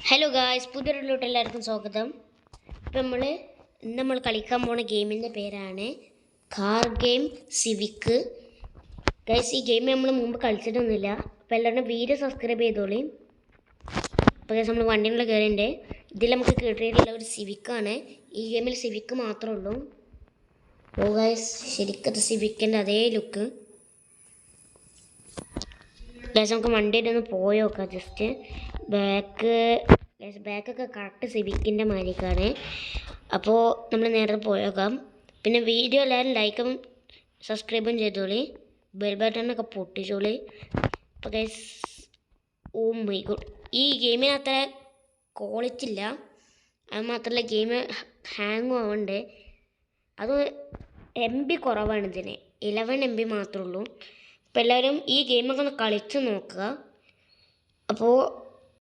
Hello guys, പുതിയൊരു വീഡിയോയിലോട്ട് എല്ലാവർക്കും സ്വാഗതം. ഇപ്പം നമ്മൾ കളിക്കാൻ പോണ ഗെയിമിൻ്റെ പേരാണ് കാർ ഗെയിം സിവിക്ക്. ഗൈസ്, ഈ ഗെയിം നമ്മൾ മുമ്പ് കളിച്ചിട്ടൊന്നുമില്ല. അപ്പോൾ എല്ലാവരും വീഡിയോ സബ്സ്ക്രൈബ് ചെയ്തോളി. അപ്പോൾ ഗൈസ്, നമ്മൾ വണ്ടിയുള്ള കയറിൻ്റെ ഇതിൽ നമുക്ക് കിട്ടിയിട്ടുള്ള ഒരു സിവിക്കാണ്. ഈ ഗെയിമിൽ സിവിക്ക് മാത്രമേ ഉള്ളൂ. ഓ ഗൈസ്, ശരിക്കത് സിവിക്കിൻ്റെ അതേ ലുക്ക്. ഗൈസ്, നമുക്ക് വണ്ടിയുടെ ഒന്ന് പോയി നോക്കാം. ജസ്റ്റ് ബാക്കൊക്കെ കറക്റ്റ് സിവിക്കിൻ്റെ മാതിരിക്കാണ്. അപ്പോൾ നമ്മൾ നേരെ പോയേക്കാം. പിന്നെ വീഡിയോ എല്ലാവരും ലൈക്കും സബ്സ്ക്രൈബും ചെയ്തോളി, ബെൽ ബട്ടണൊക്കെ പൊട്ടിച്ചോളി. അപ്പോൾ ഗൈസ്, ഓ മൈ ഗോഡ്, ഈ ഗെയിമിന് അത്ര ക്വാളിറ്റി ഇല്ല. അത് മാത്രമല്ല, ഗെയിം ഹാങ്ങും ആവുന്നുണ്ട്. അത് MB കുറവാണ്. ഇതിന് 11 MB മാത്രമേ ഉള്ളൂ. അപ്പോൾ എല്ലാവരും ഈ ഗെയിമൊക്കെ ഒന്ന് കളിച്ച് നോക്കുക. അപ്പോൾ